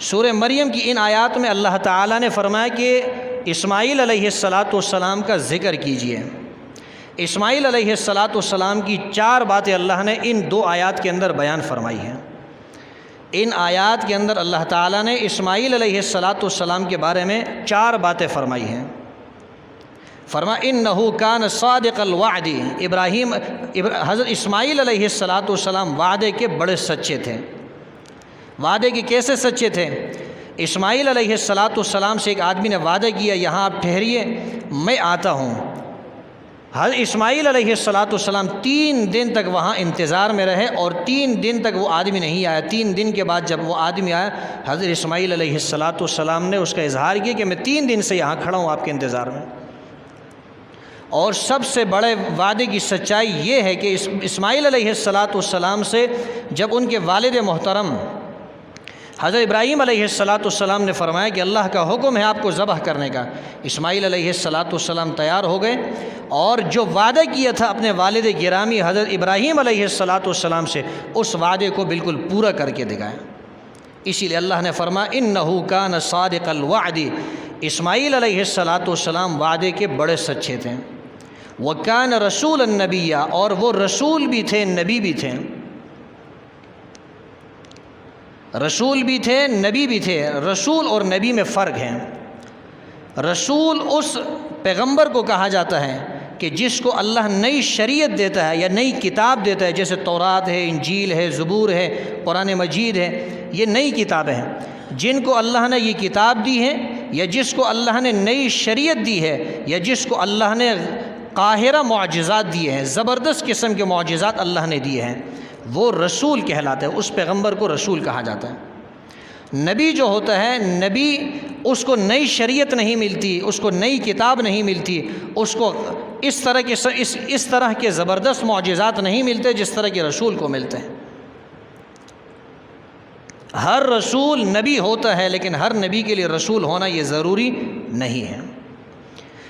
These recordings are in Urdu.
سورہ مریم کی ان آیات میں اللہ تعالیٰ نے فرمایا کہ اسماعیل علیہ السلام کا ذکر کیجئے۔ اسماعیل علیہ السلام کی 4 باتیں اللہ نے ان 2 آیات کے اندر بیان فرمائی ہیں۔ ان آیات کے اندر اللہ تعالیٰ نے اسماعیل علیہ السلام کے بارے میں 4 باتیں فرمائی ہیں۔ فرمایا انہو کان صادق الوعد، حضرت اسماعیل علیہ السلام وعدے کے بڑے سچے تھے۔ وعدے کے کیسے سچے تھے؟ اسماعیل علیہ السلام سے ایک آدمی نے وعدہ کیا یہاں آپ ٹھہریے میں آتا ہوں۔ حضرت اسماعیل علیہ السلام 3 دن تک وہاں انتظار میں رہے اور 3 دن تک وہ آدمی نہیں آیا۔ 3 دن کے بعد جب وہ آدمی آیا، حضرت اسماعیل علیہ السلام نے اس کا اظہار کیا کہ میں 3 دن سے یہاں کھڑا ہوں آپ کے انتظار میں۔ اور سب سے بڑے وعدے کی سچائی یہ ہے کہ اسماعیل علیہ السلام سے جب ان کے والد محترم حضرت ابراہیم علیہ السلام نے فرمایا کہ اللہ کا حکم ہے آپ کو ذبح کرنے کا، اسماعیل علیہ السلام تیار ہو گئے اور جو وعدہ کیا تھا اپنے والد گرامی حضرت ابراہیم علیہ السلام سے، اس وعدے کو بالکل پورا کر کے دکھایا۔ اسی لیے اللہ نے فرمایا انہو کان صادق الوعد، اسماعیل علیہ السلام وعدے کے بڑے سچے تھے۔ وکان رسول النبی، اور وہ رسول بھی تھے نبی بھی تھے۔ رسول بھی تھے نبی بھی تھے۔ رسول اور نبی میں فرق ہے۔ رسول اس پیغمبر کو کہا جاتا ہے کہ جس کو اللہ نئی شریعت دیتا ہے یا نئی کتاب دیتا ہے، جیسے تورات ہے، انجیل ہے، زبور ہے، قرآن مجید ہے، یہ نئی کتابیں ہیں۔ جن کو اللہ نے یہ کتاب دی ہے یا جس کو اللہ نے نئی شریعت دی ہے یا جس کو اللہ نے قاہرہ معجزات دیے ہیں، زبردست قسم کے معجزات اللہ نے دیے ہیں، وہ رسول کہلاتا ہے۔ اس پیغمبر کو رسول کہا جاتا ہے۔ نبی جو ہوتا ہے، نبی اس کو نئی شریعت نہیں ملتی، اس کو نئی کتاب نہیں ملتی، اس کو اس طرح کے زبردست معجزات نہیں ملتے جس طرح کے رسول کو ملتے ہیں۔ ہر رسول نبی ہوتا ہے لیکن ہر نبی کے لیے رسول ہونا یہ ضروری نہیں ہے۔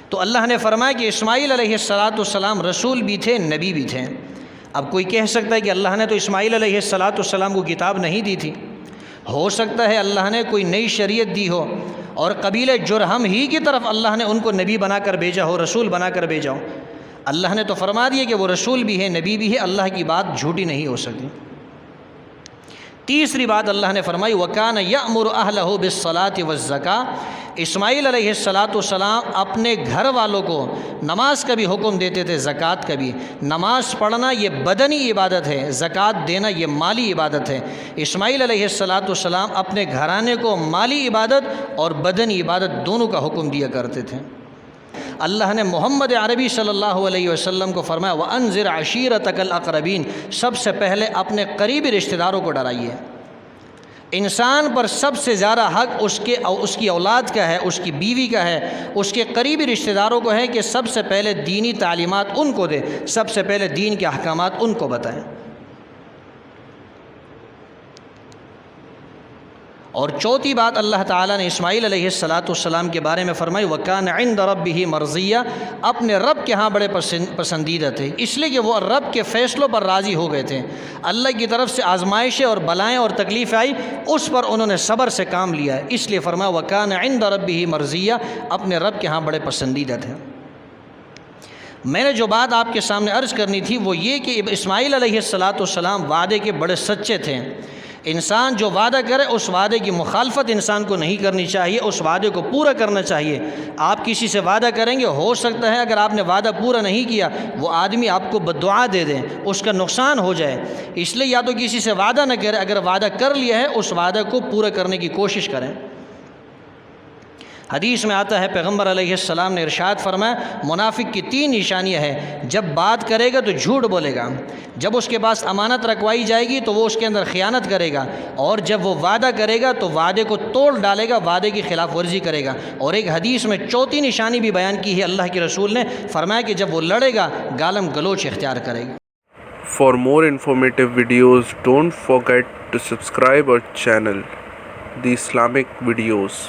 تو اللہ نے فرمایا کہ اسماعیل علیہ السلام رسول بھی تھے نبی بھی تھے۔ اب کوئی کہہ سکتا ہے کہ اللہ نے تو اسماعیل علیہ السلام کو کتاب نہیں دی تھی، ہو سکتا ہے اللہ نے کوئی نئی شریعت دی ہو اور قبیلہ جرہم ہی کی طرف اللہ نے ان کو نبی بنا کر بھیجا ہو، رسول بنا کر بھیجا ہو۔ اللہ نے تو فرما دیا کہ وہ رسول بھی ہے نبی بھی ہے، اللہ کی بات جھوٹی نہیں ہو سکتی۔ تیسری بات اللہ نے فرمائی وَكَانَ يَأْمُرُ أَهْلَهُ بِالصَّلَاةِ وَالزَّكَاةِ، اسماعیل علیہ السلام اپنے گھر والوں کو نماز کا بھی حکم دیتے تھے، زکوٰۃ کا بھی۔ نماز پڑھنا یہ بدنی عبادت ہے، زکوٰۃ دینا یہ مالی عبادت ہے۔ اسماعیل علیہ السلام اپنے گھرانے کو مالی عبادت اور بدنی عبادت دونوں کا حکم دیا کرتے تھے۔ اللہ نے محمد عربی صلی اللہ علیہ وسلم کو فرمایا وَأَنذِرْ عَشِيرَتَكَ الْأَقْرَبِينَ، سب سے پہلے اپنے قریبی رشتہ داروں کو ڈرائیے۔ انسان پر سب سے زیادہ حق اس کی اولاد کا ہے، اس کی بیوی کا ہے، اس کے قریبی رشتہ داروں کو ہے کہ سب سے پہلے دینی تعلیمات ان کو دے، سب سے پہلے دین کے احکامات ان کو بتائیں۔ اور چوتھی بات اللہ تعالیٰ نے اسماعیل علیہ السلام کے بارے میں فرمائی وَكَانَ عِنْدَ رَبِّهِ مَرْضِيًّا، اپنے رب کے ہاں بڑے پسندیدہ تھے، اس لیے کہ وہ رب کے فیصلوں پر راضی ہو گئے تھے۔ اللہ کی طرف سے آزمائشیں اور بلائیں اور تکلیفیں آئی، اس پر انہوں نے صبر سے کام لیا ہے، اس لیے فرمایا وَكَانَ عِنْدَ رَبِّهِ مَرْضِيًّا، اپنے رب کے ہاں بڑے پسندیدہ تھے۔ میں نے جو بات آپ کے سامنے عرض کرنی تھی وہ یہ کہ اسماعیل علیہ السلام وعدے کے بڑے سچے تھے۔ انسان جو وعدہ کرے اس وعدے کی مخالفت انسان کو نہیں کرنی چاہیے، اس وعدے کو پورا کرنا چاہیے۔ آپ کسی سے وعدہ کریں گے، ہو سکتا ہے اگر آپ نے وعدہ پورا نہیں کیا وہ آدمی آپ کو بددعا دے دیں، اس کا نقصان ہو جائے، اس لیے یا تو کسی سے وعدہ نہ کرے، اگر وعدہ کر لیا ہے اس وعدہ کو پورا کرنے کی کوشش کریں۔ حدیث میں آتا ہے پیغمبر علیہ السلام نے ارشاد فرمایا منافق کی 3 نشانیاں ہیں، جب بات کرے گا تو جھوٹ بولے گا، جب اس کے پاس امانت رکھوائی جائے گی تو وہ اس کے اندر خیانت کرے گا، اور جب وہ وعدہ کرے گا تو وعدے کو توڑ ڈالے گا، وعدے کی خلاف ورزی کرے گا۔ اور ایک حدیث میں چوتھی نشانی بھی بیان کی ہے، اللہ کے رسول نے فرمایا کہ جب وہ لڑے گا گالم گلوچ اختیار کرے گا۔ For more informative videos, don't forget to subscribe our channel, The Islamic Videos.